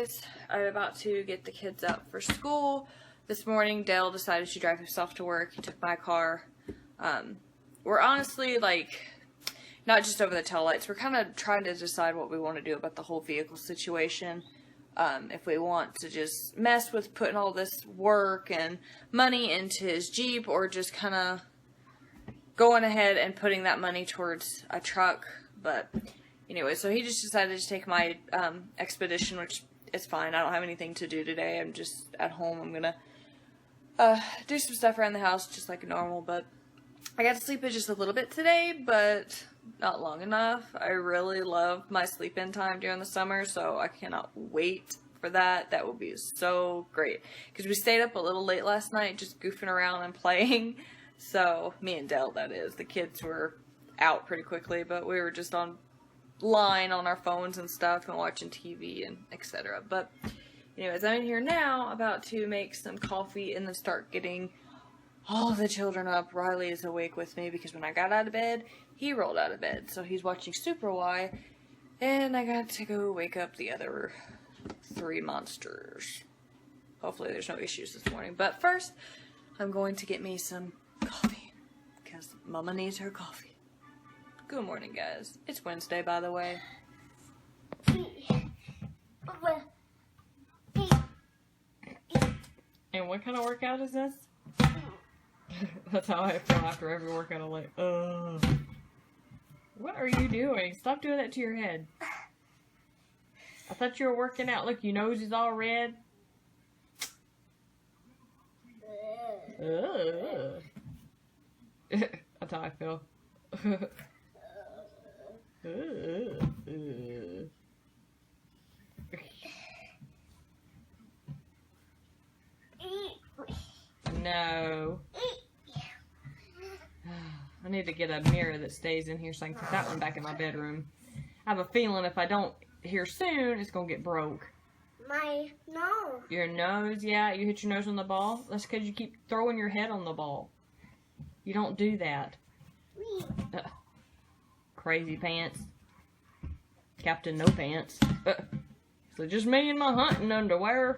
guys, I'm about to get the kids up for school. This morning, Dale decided to drive himself to work. He took my car. We're honestly, like, not just over the taillights. We're kind of trying to decide what we want to do about the whole vehicle situation. If we want to just mess with putting all this work and money into his Jeep, or just kind of going ahead and putting that money towards a truck. But anyway, so he just decided to take my Expedition, which is fine. I don't have anything to do today. I'm just at home. I'm gonna do some stuff around the house just like normal, but I got to sleep in just a little bit today, but not long enough. I really love my sleep-in time during the summer, so I cannot wait for that. That will be so great, because we stayed up a little late last night just goofing around and playing. So, me and Dell, that is. The kids were out pretty quickly, but we were just online on our phones and stuff and watching TV and etc. But anyways, I'm in here now about to make some coffee and then start getting all the children up. Riley is awake with me because when I got out of bed, he rolled out of bed. So he's watching Super Y, and I got to go wake up the other 3 monsters. Hopefully there's no issues this morning. But first, I'm going to get me some coffee, because Mama needs her coffee. Good morning, guys. It's Wednesday, by the way. And what kind of workout is this? That's how I feel after every workout. I'm like, what are you doing? Stop doing that to your head. I thought you were working out. Look, your nose is all red. That's how I feel. No. I need to get a mirror that stays in here so I can put that one back in my bedroom. I have a feeling if I don't here soon, it's going to get broke. My nose. Your nose? Yeah, you hit your nose on the ball? That's because you keep throwing your head on the ball. You don't do that. Crazy pants. Captain No Pants. So just me in my hunting underwear.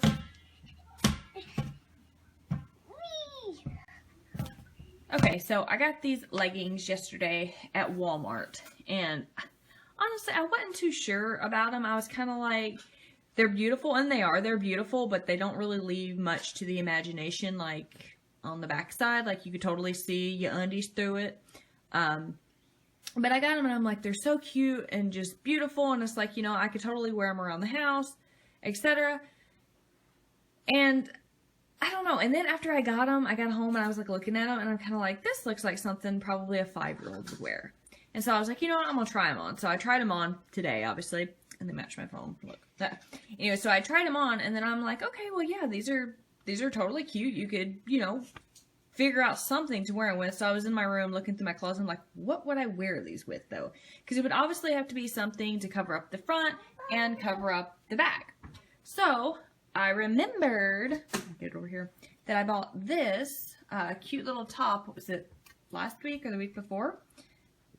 Okay, so I got these leggings yesterday at Walmart, and honestly, I wasn't too sure about them. I was kind of like, they're beautiful, and they're beautiful, but they don't really leave much to the imagination, like on the backside. Like, you could totally see your undies through it. But I got them, and I'm like, they're so cute and just beautiful, and it's like, you know, I could totally wear them around the house, etc. And I don't know. And then after I got them, I got home and I was like looking at them, and I'm kind of like, this looks like something probably a 5-year-old would wear. And so I was like, you know what, I'm going to try them on. So I tried them on today, obviously, and they match my phone. Look. Anyway, so I tried them on, and then I'm like, okay, well, yeah, these are totally cute. You could, you know, figure out something to wear them with. So I was in my room looking through my closet. I'm like, what would I wear these with, though? Because it would obviously have to be something to cover up the front and cover up the back. So I remembered, I'll get it over here, that I bought this cute little top. What was it, last week or the week before?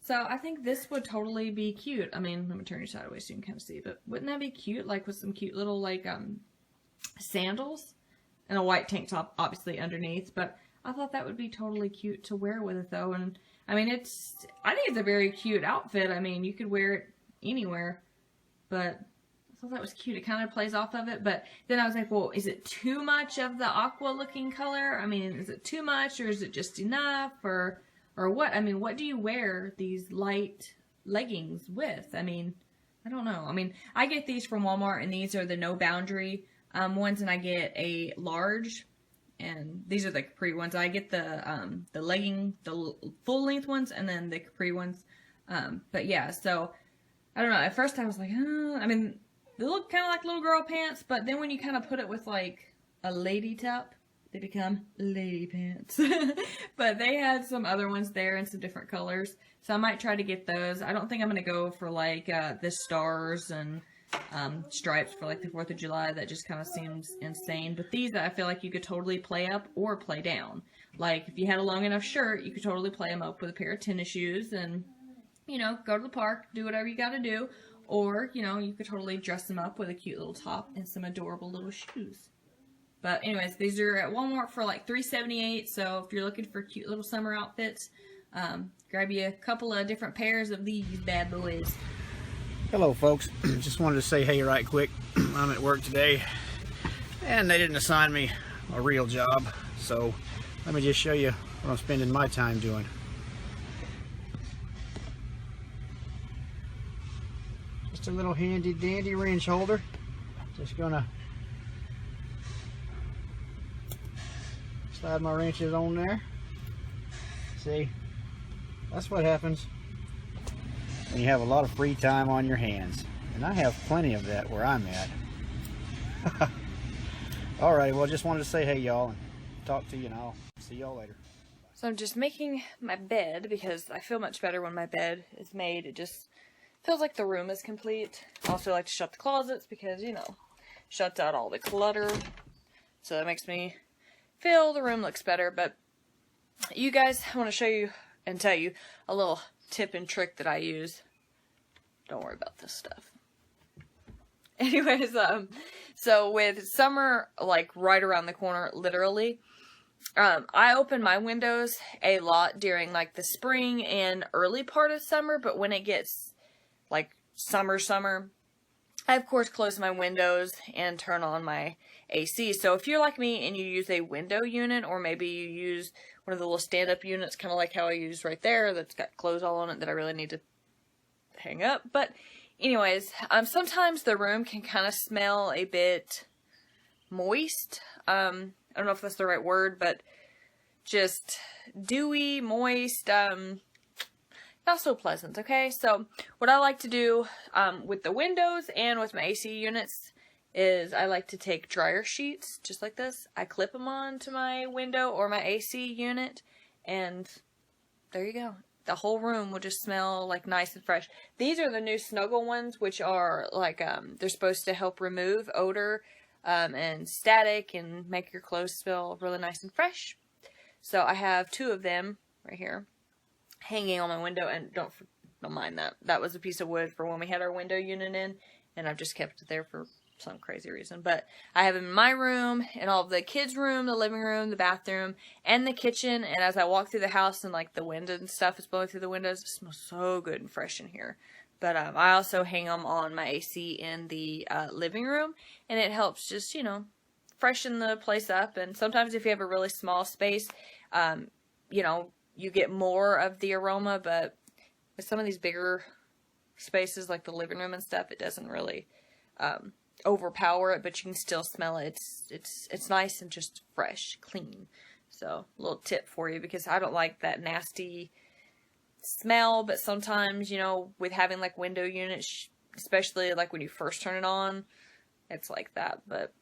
So I think this would totally be cute. I mean, let me turn you sideways so you can kind of see. But wouldn't that be cute? Like with some cute little like sandals and a white tank top, obviously underneath. But I thought that would be totally cute to wear with it, though. And I mean, I think it's a very cute outfit. I mean, you could wear it anywhere, but I thought that was cute. It kind of plays off of it, but then I was like, well, is it too much of the aqua looking color? I mean, is it too much, or is it just enough, or what? I mean, what do you wear these light leggings with? I mean, I don't know. I mean, I get these from Walmart, and these are the No Boundary ones, and I get a large, and these are the capri ones. I get the legging, the full length ones, and then the capri ones. But yeah, so I don't know. At first I was like, I mean, they look kind of like little girl pants, but then when you kind of put it with like a lady top, they become lady pants. But they had some other ones there in some different colors, so I might try to get those. I don't think I'm going to go for like the stars and stripes for like the 4th of July. That just kind of seems insane. But these, I feel like you could totally play up or play down. Like if you had a long enough shirt, you could totally play them up with a pair of tennis shoes and, you know, go to the park, do whatever you got to do. Or, you know, you could totally dress them up with a cute little top and some adorable little shoes. But anyways, these are at Walmart for like $3.78. So if you're looking for cute little summer outfits, grab you a couple of different pairs of these bad boys. Hello folks, just wanted to say hey right quick. I'm at work today and they didn't assign me a real job, so let me just show you what I'm spending my time doing. Just a little handy dandy wrench holder. Just gonna slide my wrenches on there. See, that's what happens when you have a lot of free time on your hands, and I have plenty of that where I'm at. Alright, well, just wanted to say hey y'all and talk to you, and I'll see y'all later. So I'm just making my bed because I feel much better when my bed is made. It just feels like the room is complete. I also like to shut the closets because, you know, shuts out all the clutter. So that makes me feel the room looks better. But you guys, I want to show you and tell you a little tip and trick that I use. Don't worry about this stuff. Anyways, so with summer like right around the corner, literally, I open my windows a lot during like the spring and early part of summer, but when it gets like summer, I of course close my windows and turn on my AC. So if you're like me and you use a window unit, or maybe you use one of the little stand-up units, kind of like how I use right there, that's got clothes all on it that I really need to hang up. But anyways, sometimes the room can kind of smell a bit moist. I don't know if that's the right word, but just dewy, moist, not so pleasant, okay? So what I like to do with the windows and with my AC units is I like to take dryer sheets, just like this. I clip them onto my window or my AC unit, and there you go. The whole room will just smell like nice and fresh. These are the new Snuggle ones, which are like, they're supposed to help remove odor and static and make your clothes smell really nice and fresh. So I have 2 of them right here hanging on my window, and don't mind that. That was a piece of wood for when we had our window unit in, and I've just kept it there for some crazy reason. But I have them in my room, and all of the kids' room, the living room, the bathroom, and the kitchen. And as I walk through the house and like the wind and stuff is blowing through the windows, it smells so good and fresh in here. But I also hang them on my AC in the living room, and it helps just, you know, freshen the place up. And sometimes if you have a really small space, you know, you get more of the aroma, but with some of these bigger spaces like the living room and stuff, it doesn't really overpower it, but you can still smell it. It's nice and just fresh, clean. So a little tip for you, because I don't like that nasty smell, but sometimes, you know, with having like window units, especially like when you first turn it on, it's like that. But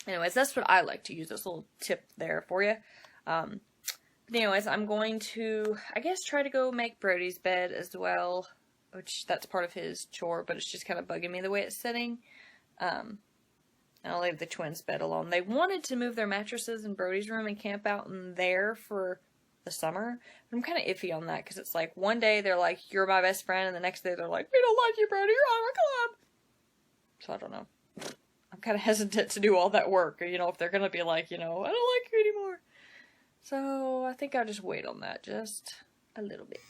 anyways, that's what I like to use, this little tip there for you. But anyways, I'm going to, I guess, try to go make Brody's bed as well, which that's part of his chore, but it's just kind of bugging me the way it's sitting. And I'll leave the twins' bed alone. They wanted to move their mattresses in Brody's room and camp out in there for the summer. I'm kind of iffy on that, because it's like one day they're like, you're my best friend, and the next day they're like, we don't like you, Brody, you're on our club. So I don't know. I'm kind of hesitant to do all that work, you know, if they're going to be like, you know, I don't like you anymore. So I think I'll just wait on that just a little bit.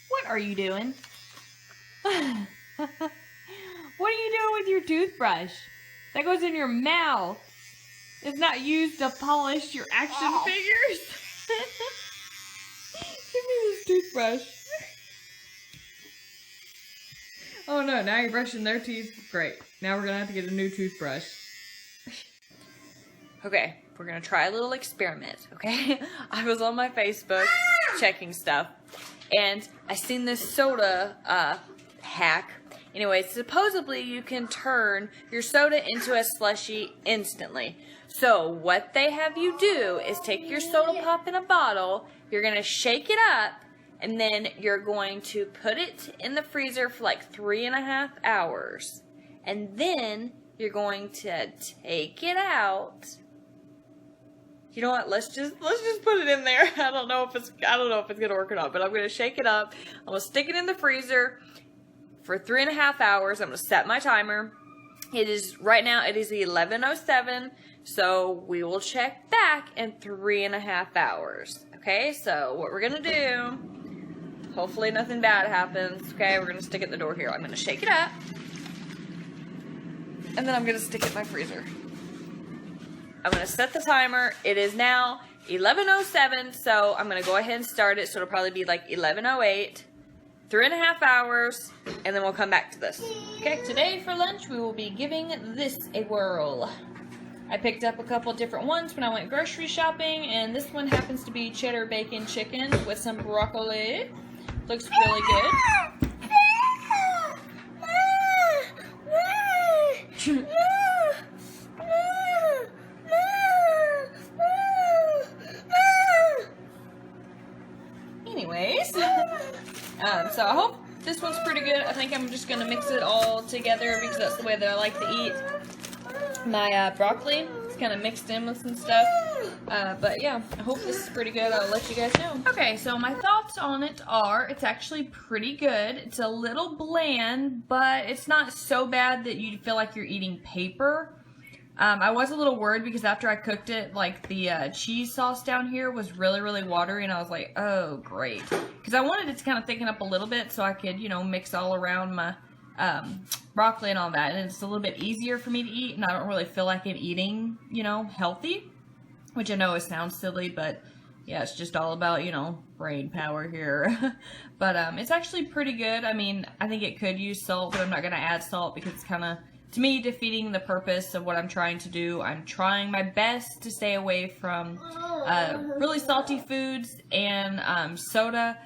What are you doing? What are you doing with your toothbrush? That goes in your mouth. It's not used to polish your action figures. Give me this toothbrush. Oh no, now you're brushing their teeth. Great. Now we're gonna have to get a new toothbrush. Okay, we're gonna try a little experiment, okay? I was on my Facebook checking stuff, and I seen this soda hack. Anyway, supposedly you can turn your soda into a slushie instantly. So what they have you do is take your soda pop in a bottle, you're going to shake it up, and then you're going to put it in the freezer for like 3.5 hours. And then you're going to take it out You know what? Let's just put it in there. I don't know if it's gonna work or not, but I'm gonna shake it up. I'm gonna stick it in the freezer for 3.5 hours. I'm gonna set my timer. Right now it is 11:07, so we will check back in 3.5 hours. Okay, so what we're gonna do, hopefully nothing bad happens. Okay, we're gonna stick it in the door here. I'm gonna shake it up, and then I'm gonna stick it in my freezer. I'm going to set the timer. It is now 11:07, so I'm going to go ahead and start it. So it'll probably be like 11:08, 3.5 hours, and then we'll come back to this. Okay, today for lunch we will be giving this a whirl. I picked up a couple different ones when I went grocery shopping, and this one happens to be cheddar bacon chicken with some broccoli. Looks really good. Anyways, so I hope this one's pretty good. I think I'm just going to mix it all together because that's the way that I like to eat my broccoli. It's kind of mixed in with some stuff. But yeah, I hope this is pretty good. I'll let you guys know. Okay, so my thoughts on it are it's actually pretty good. It's a little bland, but it's not so bad that you feel like you're eating paper. I was a little worried because after I cooked it, like the cheese sauce down here was really, really watery, and I was like, oh, great. Because I wanted it to kind of thicken up a little bit so I could, you know, mix all around my broccoli and all that. And it's a little bit easier for me to eat, and I don't really feel like I'm eating, you know, healthy. Which I know it sounds silly, but yeah, it's just all about, you know, brain power here. But it's actually pretty good. I mean, I think it could use salt, but I'm not going to add salt because it's kind of, to me, defeating the purpose of what I'm trying to do. I'm trying my best to stay away from really salty foods and soda.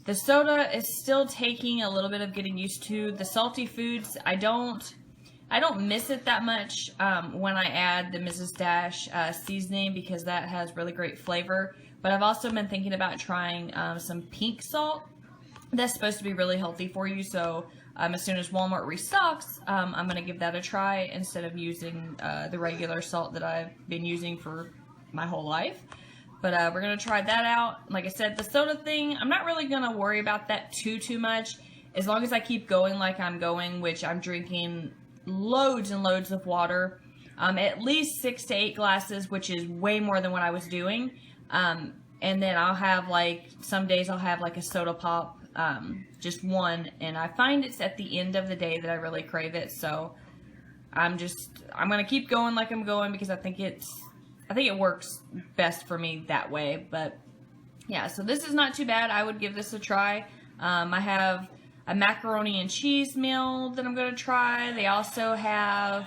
The soda is still taking a little bit of getting used to. The salty foods, I don't miss it that much when I add the Mrs. Dash seasoning because that has really great flavor. But I've also been thinking about trying some pink salt. That's supposed to be really healthy for you, so as soon as Walmart restocks, I'm going to give that a try instead of using the regular salt that I've been using for my whole life. But we're going to try that out. Like I said, the soda thing, I'm not really going to worry about that too much. As long as I keep going like I'm going, which I'm drinking loads and loads of water. At least 6 to 8 glasses, which is way more than what I was doing. And then I'll have like, some days I'll have like a soda pop. Just one, and I find it's at the end of the day that I really crave it, so I'm gonna keep going like I'm going because I think it works best for me that way. But yeah, so this is not too bad. I would give this a try. I have a macaroni and cheese meal that I'm gonna try. They also have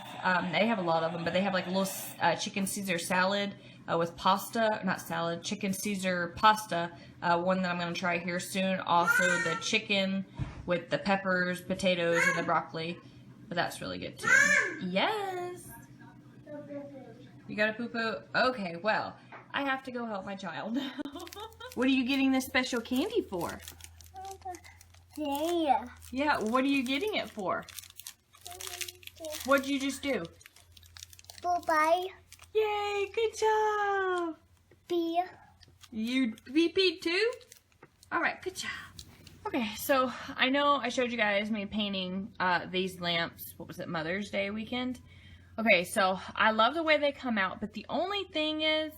they have a lot of them, but they have like a little chicken Caesar salad with pasta, not salad, chicken Caesar pasta, one that I'm going to try here soon. Also the chicken with the peppers, potatoes, and the broccoli. But that's really good too. Yes! You got a poo-poo? Okay, well, I have to go help my child. What are you getting this special candy for? Yeah. Yeah, what are you getting it for? What'd you just do? Bye-bye. Yay, good job! Be. You peed too? Alright, good job. Okay, so I know I showed you guys me painting these lamps, what was it, Mother's Day weekend? Okay, so I love the way they come out, but the only thing is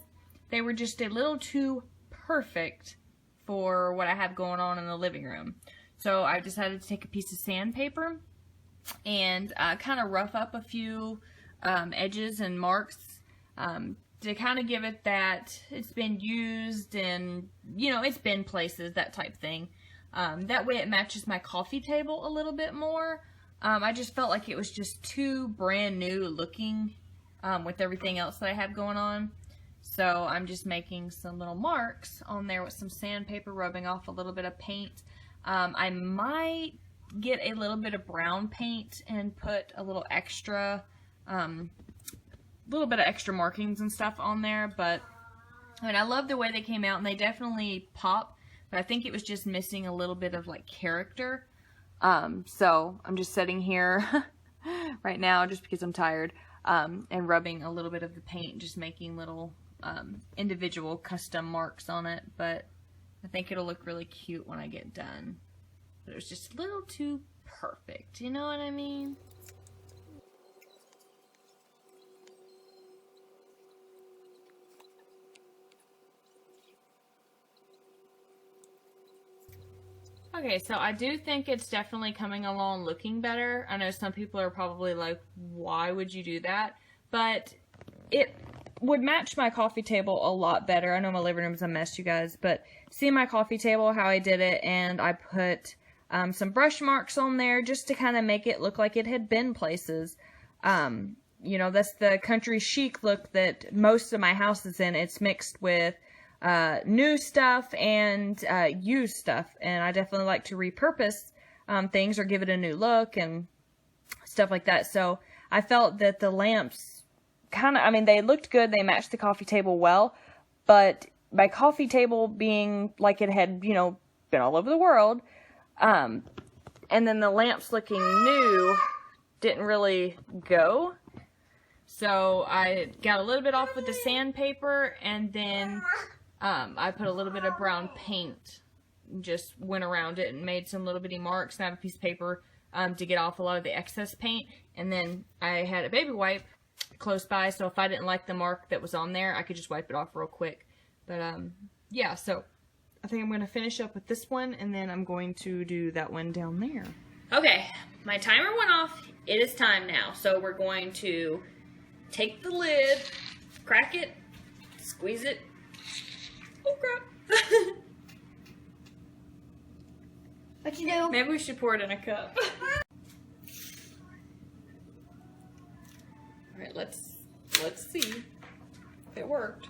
they were just a little too perfect for what I have going on in the living room. So I decided to take a piece of sandpaper and kind of rough up a few edges and marks to kind of give it that it's been used and, you know, it's been places, that type thing. That way it matches my coffee table a little bit more. I just felt like it was just too brand new looking with everything else that I have going on. So I'm just making some little marks on there with some sandpaper, rubbing off a little bit of paint. I might get a little bit of brown paint and put a little extra bit of extra markings and stuff on there, but I mean, I love the way they came out, and they definitely pop, but I think it was just missing a little bit of like character. So I'm just sitting here right now just because I'm tired, and rubbing a little bit of the paint, just making little individual custom marks on it, but I think it'll look really cute when I get done. But it was just a little too perfect, you know what I mean? Okay, so I do think it's definitely coming along looking better. I know some people are probably like, why would you do that? But it would match my coffee table a lot better. I know my living room's a mess, you guys, but see my coffee table, how I did it, and I put some brush marks on there just to kind of make it look like it had been places. You know, that's the country chic look that most of my house is in. It's mixed with new stuff and used stuff, and I definitely like to repurpose things or give it a new look and stuff like that. So I felt that the lamps kind of, I mean, they looked good, they matched the coffee table well, but my coffee table being like it had, you know, been all over the world, and then the lamps looking new didn't really go. So I got a little bit off with the sandpaper, and then I put a little bit of brown paint, just went around it and made some little bitty marks, and I have a piece of paper to get off a lot of the excess paint. And then I had a baby wipe close by, so if I didn't like the mark that was on there, I could just wipe it off real quick. But yeah, so I think I'm going to finish up with this one, and then I'm going to do that one down there. Okay, my timer went off. It is time now. So we're going to take the lid, crack it, squeeze it. Oh crap. What you do? Maybe we should pour it in a cup. Alright, let's see if it worked.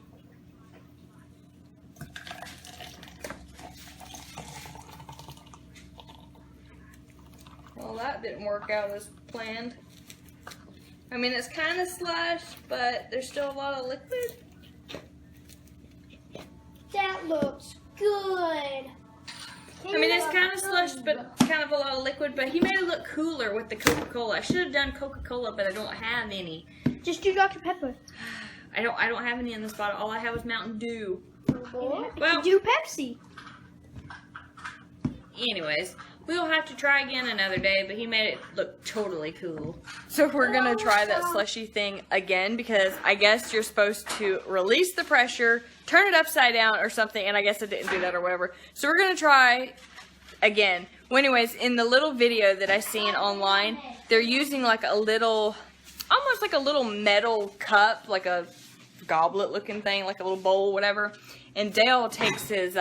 Well, that didn't work out as planned. I mean, it's kind of slushed, but there's still a lot of liquid. That looks good. I mean, it's kind of slushed, but kind of a lot of liquid, but he made it look cooler with the Coca-Cola. I should have done Coca-Cola, but I don't have any. Just do Dr. Pepper. I don't have any in this bottle. All I have is Mountain Dew. Well, do Pepsi. Anyways, we'll have to try again another day, but he made it look totally cool. So we're going to try that slushy thing again, because I guess you're supposed to release the pressure, turn it upside down or something, and I guess it didn't do that or whatever. So we're going to try again. Well, anyways, in the little video that I seen online, they're using like a little, almost like a little metal cup, like a goblet looking thing, like a little bowl, whatever. And Dale takes his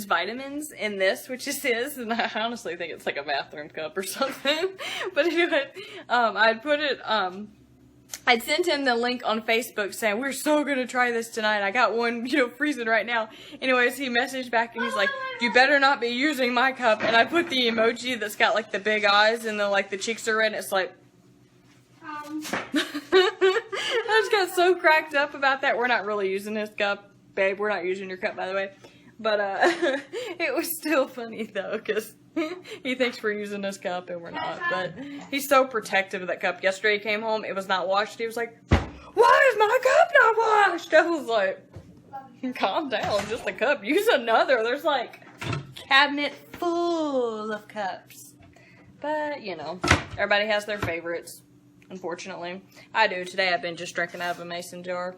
vitamins in this, which is his, and I honestly think it's like a bathroom cup or something. But anyway, I'd sent him the link on Facebook saying, we're so going to try this tonight. I got one, you know, freezing right now. Anyways, he messaged back and he's like, you better not be using my cup. And I put the emoji that's got like the big eyes and the cheeks are red, and it's like, I just got so cracked up about that. We're not really using this cup. Babe, we're not using your cup, by the way. But it was still funny, though, because he thinks we're using this cup and we're not. But he's so protective of that cup. Yesterday he came home, it was not washed. He was like, why is my cup not washed? I was like, calm down, just a cup. Use another. There's like cabinet full of cups. But, you know, everybody has their favorites, unfortunately. I do. Today I've been just drinking out of a mason jar.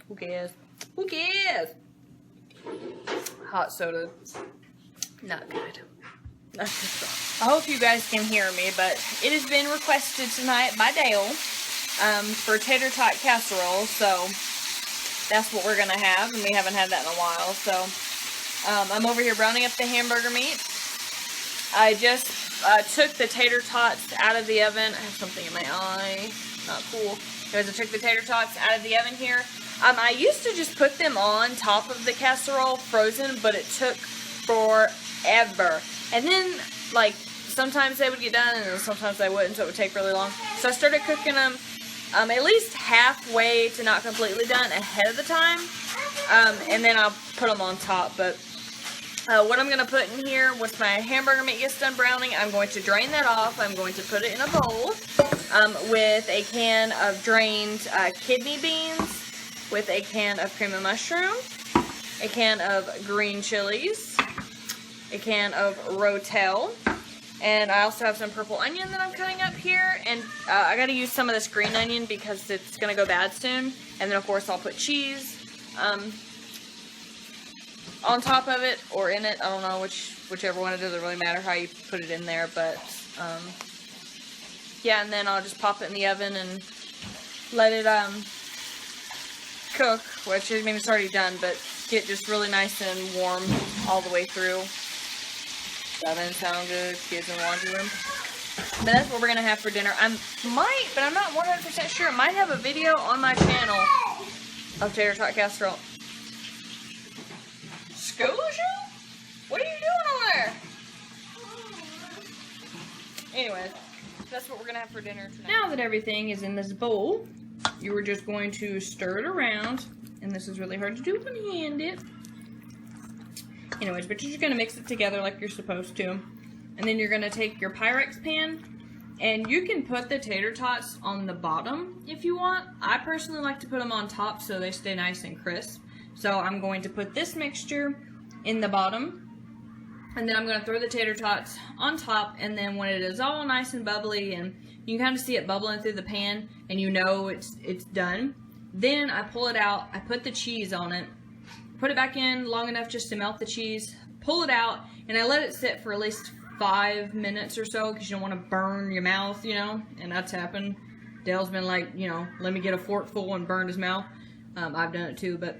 Who cares? Who cares? Hot soda. Not good. Not good. I hope you guys can hear me, but it has been requested tonight by Dale for tater tot casserole, so that's what we're going to have, and we haven't had that in a while. So I'm over here browning up the hamburger meat. I just took the tater tots out of the oven. I have something in my eye. Not cool. Guys, I took the tater tots out of the oven here. I used to just put them on top of the casserole frozen, but it took forever. And then, like, sometimes they would get done and then sometimes they wouldn't, so it would take really long. So I started cooking them at least halfway to not completely done ahead of the time. And then I'll put them on top. But what I'm going to put in here, once my hamburger meat gets done browning, I'm going to drain that off. I'm going to put it in a bowl with a can of drained kidney beans. with a can of cream of mushroom, a can of green chilies, a can of Rotel, and I also have some purple onion that I'm cutting up here, and I gotta use some of this green onion because it's gonna go bad soon, and then of course I'll put cheese on top of it, or in it, I don't know, whichever one. It doesn't really matter how you put it in there, but yeah, and then I'll just pop it in the oven and let it cook, which I mean it's already done, but get just really nice and warm all the way through. That doesn't sound good, kids in the laundry room. But that's what we're gonna have for dinner. I might, but I'm not 100% sure. I might have a video on my channel of tater tot casserole. School shoe? What are you doing over there? Anyways, that's what we're gonna have for dinner tonight. Now that everything is in this bowl, you are just going to stir it around, and this is really hard to do one-handed. Anyways, but you're just gonna mix it together like you're supposed to, and then you're gonna take your Pyrex pan, and you can put the tater tots on the bottom if you want. I personally like to put them on top so they stay nice and crisp. So I'm going to put this mixture in the bottom, and then I'm going to throw the tater tots on top, and then when it is all nice and bubbly and you can kind of see it bubbling through the pan and you know it's done, then I pull it out, I put the cheese on it, put it back in long enough just to melt the cheese, pull it out, and I let it sit for at least 5 minutes or so because you don't want to burn your mouth, you know, and that's happened. Dale's been like, you know, let me get a fork full and burn his mouth. I've done it too, but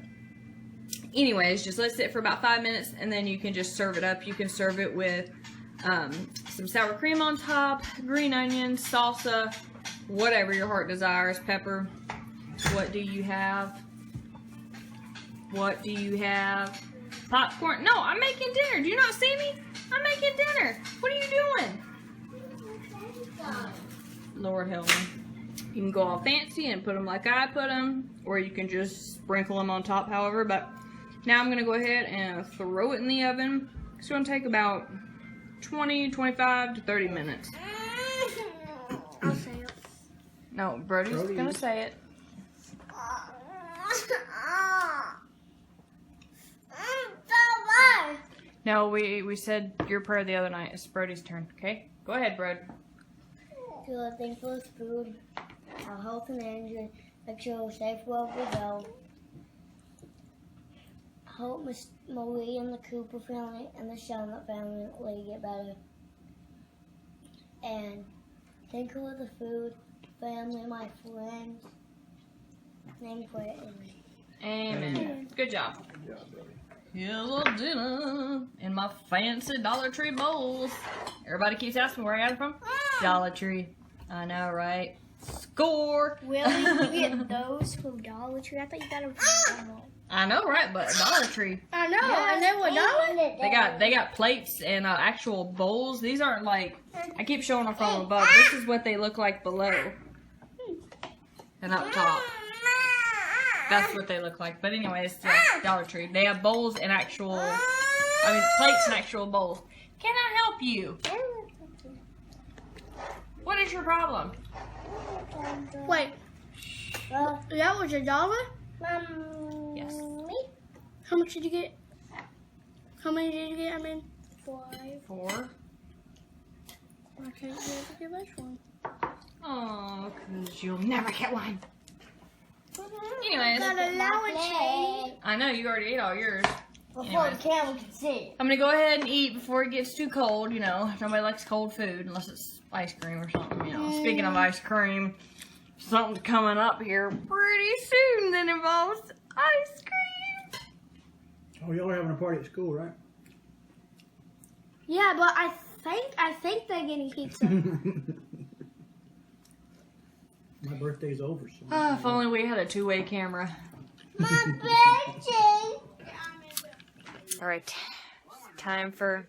anyways, just let it sit for about 5 minutes, and then you can just serve it up. You can serve it with some sour cream on top, green onions, salsa, whatever your heart desires, pepper. What do you have? What do you have? Popcorn? No, I'm making dinner. Do you not see me? I'm making dinner. What are you doing? Lord help me. You can go all fancy and put them like I put them, or you can just sprinkle them on top, however, but now I'm going to go ahead and throw it in the oven. It's going to take about 20, 25 to 30 minutes. I'll say it. No, Brody's going to say it. No, we said your prayer the other night. It's Brody's turn, okay? Go ahead, Brody. Feel a thankful for food, our health and energy, make sure we're safe wherever we go. Hope Miss Marie and the Cooper family and the Shellnut family get better. And thankful for the food, family, my friends. Name for it. Amen. Good job. Good job, buddy. Here's a dinner in my fancy Dollar Tree bowls. Everybody keeps asking where I got it from. Dollar Tree. I know, right? Score! Really? You get those from Dollar Tree? I thought you got them from Walmart. I know, right? But Dollar Tree. I know. And they were $1. They got plates and actual bowls. These aren't like, I keep showing them from above. This is what they look like below. And up top. That's what they look like. But anyways, Dollar Tree. They have bowls and plates and actual bowls. Can I help you? What is your problem? Wait. That was $1? Yes. How much did you get? How many did you get? I mean, 5. 4. Why can't you ever give us one? Oh, because you'll never get one. Anyways. I know, you already ate all yours. Before the camera can see it. I'm going to go ahead and eat before it gets too cold, you know. Nobody likes cold food unless it's ice cream or something, you know. Speaking of ice cream, something's coming up here pretty soon that involves ice cream. Oh, y'all are having a party at school, right? Yeah, but I think they're getting pizza. My birthday's over, so. If only we had a two-way camera. My birthday. Alright, time for...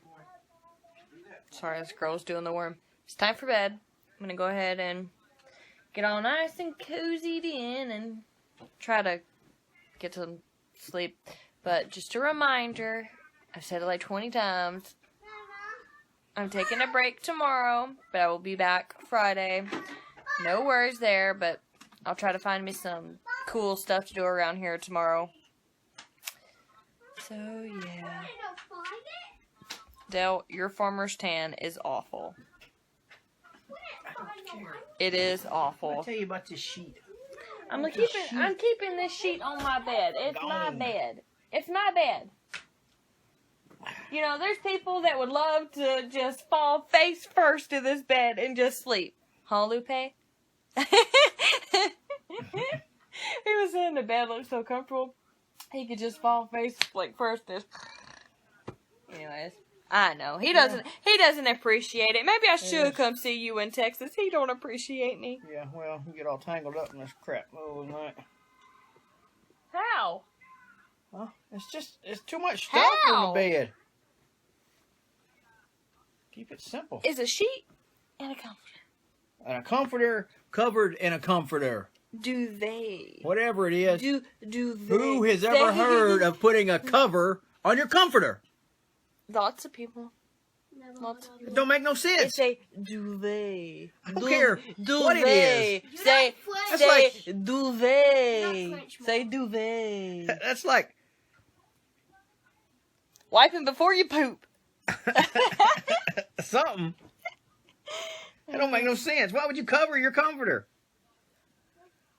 Sorry, this girl's doing the worm. It's time for bed. I'm going to go ahead and get all nice and cozied in and try to get some sleep. But just a reminder, I've said it like 20 times, I'm taking a break tomorrow, but I will be back Friday. No worries there, but I'll try to find me some cool stuff to do around here tomorrow. So, yeah. Dale, your farmer's tan is awful. I don't care. It is awful. I'll tell you about this sheet. I'm keeping this sheet on my bed. It's my bed. It's my bed. You know, there's people that would love to just fall face first in this bed and just sleep. Huh, Lupe? He was saying the bed looked so comfortable. He could just fall face like first. Anyways, I know he doesn't. He doesn't appreciate it. Maybe I should come see you in Texas. He don't appreciate me. Yeah, well, you get all tangled up in this crap middle of the night. How? Huh? It's too much stuff in the bed. Keep it simple. It's a sheet and a comforter. And a comforter covered in a comforter. Duvet. Whatever it is. Duvet. Who has ever heard of putting a cover on your comforter? Lots of people. It don't make no sense. It's a duvet. I don't care what it is. Say like duvet. Say duvet. That's like wiping before you poop. something. That don't make no sense. Why would you cover your comforter?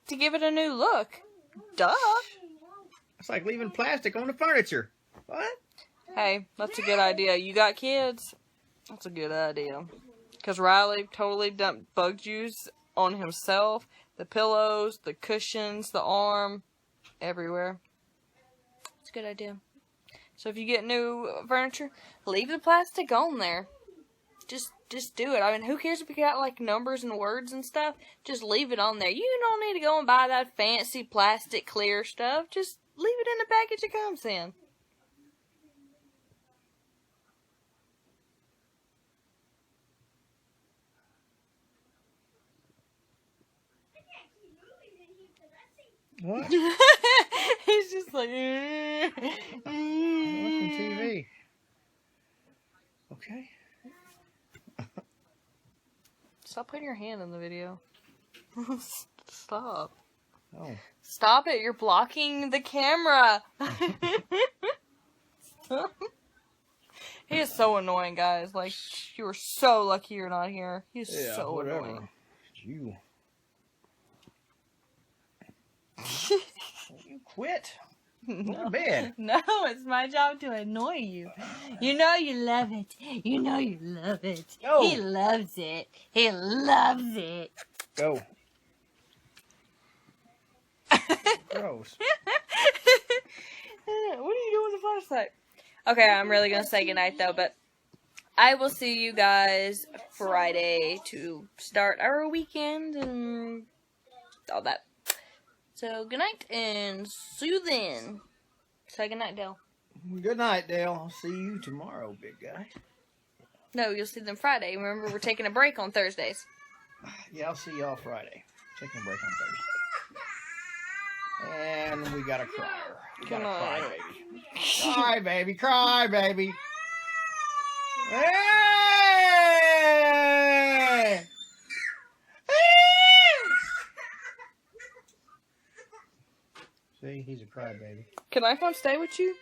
To give it a new look. Duh. It's like leaving plastic on the furniture. What? Hey, that's a good idea. You got kids? That's a good idea. Because Riley totally dumped bug juice on himself. The pillows, the cushions, the arm, everywhere. It's a good idea. So if you get new furniture, leave the plastic on there. Just do it. I mean, who cares if you got like numbers and words and stuff? Just leave it on there. You don't need to go and buy that fancy plastic clear stuff. Just leave it in the package it comes in. What? He's just like, Watching TV. Okay. Stop putting your hand in the video. Stop. Oh. Stop it. You're blocking the camera. He is so annoying, guys. Like, you are so lucky you're not here. He's so annoying. You quit. Go to bed. No, it's my job to annoy you. You know you love it. You know you love it. Go. He loves it. He loves it. Go. Gross. What are you doing with the flashlight? Okay, I'm really going to say goodnight, though, but I will see you guys Friday to start our weekend and all that. So, good night, and see you then. Say good night, Dale. Good night, Dale. I'll see you tomorrow, big guy. No, you'll see them Friday. Remember, we're taking a break on Thursdays. Yeah, I'll see y'all Friday. Taking a break on Thursday. And we got a crier. We got a cry baby. Cry baby, cry baby. Hey! See, he's a crybaby. Can I come stay with you?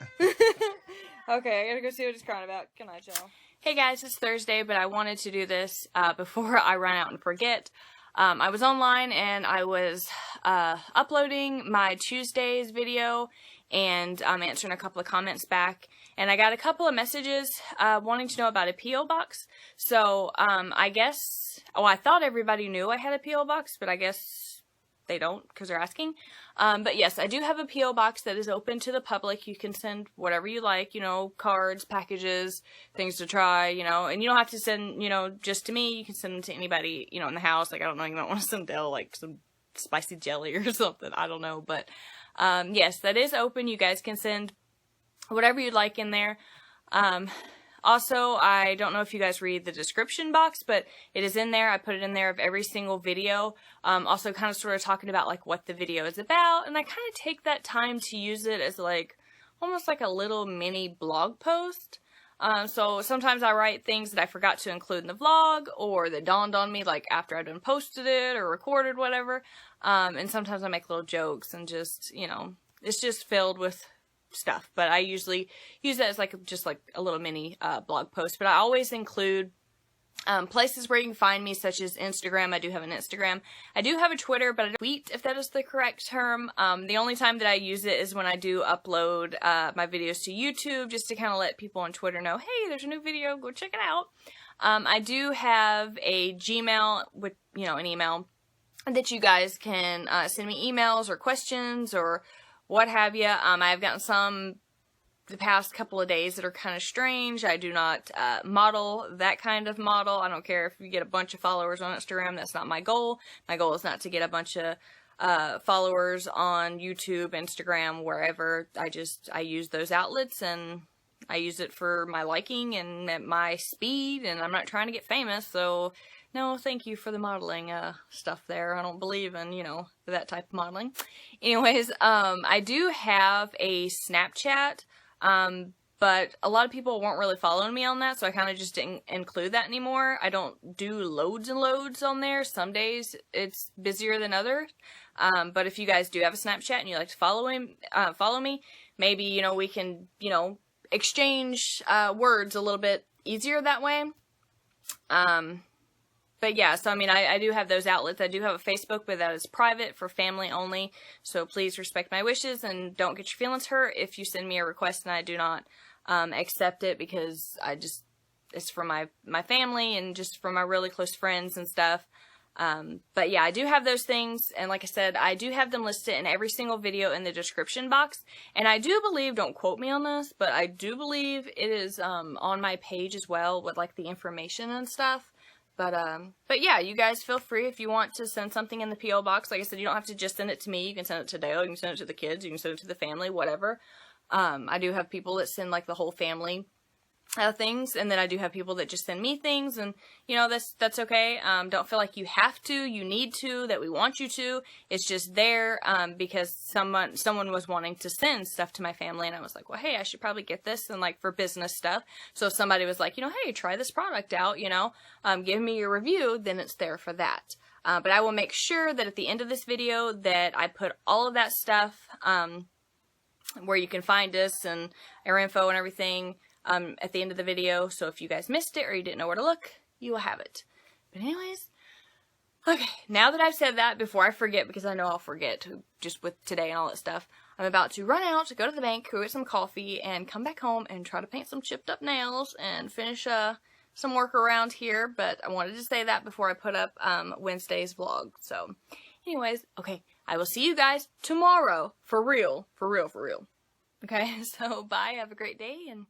Okay, I gotta go see what he's crying about. Good night, y'all. Hey guys, it's Thursday, but I wanted to do this before I run out and forget. I was online and I was uploading my Tuesday's video and I'm answering a couple of comments back. And I got a couple of messages wanting to know about a P.O. box. So I guess, I thought everybody knew I had a P.O. box, but I guess they don't because they're asking. But yes, I do have a P.O. box that is open to the public. You can send whatever you like, you know, cards, packages, things to try, you know, and you don't have to send, you know, just to me. You can send them to anybody, you know, in the house. Like, I don't know, you might want to send Dell, like, some spicy jelly or something. I don't know. But, yes, that is open. You guys can send whatever you'd like in there. Also, I don't know if you guys read the description box, but it is in there. I put it in there of every single video. Also kind of sort of talking about like what the video is about. And I kind of take that time to use it as like, almost like a little mini blog post. So sometimes I write things that I forgot to include in the vlog or that dawned on me like after I'd done posted it or recorded whatever. And sometimes I make little jokes and just, you know, it's just filled with stuff. But I usually use that as just like a little mini blog post. But I always include places where you can find me, such as Instagram. I do have an Instagram. I do have a Twitter, but I don't tweet, if that is the correct term. The only time that I use it is when I do upload my videos to YouTube, just to kind of let people on Twitter know, hey, there's a new video, go check it out. I do have a Gmail with, you know, an email that you guys can send me emails or questions or what have you. I've gotten some the past couple of days that are kind of strange. I do not model that kind of model. I don't care if you get a bunch of followers on Instagram. That's not my goal. My goal is not to get a bunch of followers on YouTube, Instagram, wherever. I use those outlets, and I use it for my liking and at my speed, and I'm not trying to get famous, so no, thank you for the modeling stuff there. I don't believe in, you know, that type of modeling. Anyways, I do have a Snapchat, but a lot of people weren't really following me on that, so I kind of just didn't include that anymore. I don't do loads and loads on there. Some days it's busier than others. But if you guys do have a Snapchat and you like to follow me, maybe, you know, we can, you know, exchange words a little bit easier that way. But yeah, so I mean, I do have those outlets. I do have a Facebook, but that is private for family only. So please respect my wishes and don't get your feelings hurt if you send me a request and I do not accept it, because it's for my family and just for my really close friends and stuff. But yeah, I do have those things, and like I said, I do have them listed in every single video in the description box, and I do believe, don't quote me on this, but I do believe it is on my page as well with like the information and stuff. But yeah, you guys feel free if you want to send something in the P.O. box. Like I said, you don't have to just send it to me. You can send it to Dale, you can send it to the kids, you can send it to the family, whatever. I do have people that send like the whole family things, and then I do have people that just send me things, and you know, that's okay. Don't feel like you have to, you need to, that we want you to. It's just there because someone was wanting to send stuff to my family, and I was like, well, hey, I should probably get this, and like for business stuff. So if somebody was like, you know, hey, try this product out, you know, give me your review, then it's there for that. But I will make sure that at the end of this video that I put all of that stuff where you can find us and our info and everything at the end of the video, so if you guys missed it or you didn't know where to look, you will have it. But anyways, okay, now that I've said that, before I forget, because I know I'll forget just with today and all that stuff, I'm about to run out to go to the bank, go get some coffee, and come back home and try to paint some chipped up nails and finish some work around here. But I wanted to say that before I put up Wednesday's vlog. So anyways, okay, I will see you guys tomorrow, for real. Okay, so bye, have a great day, and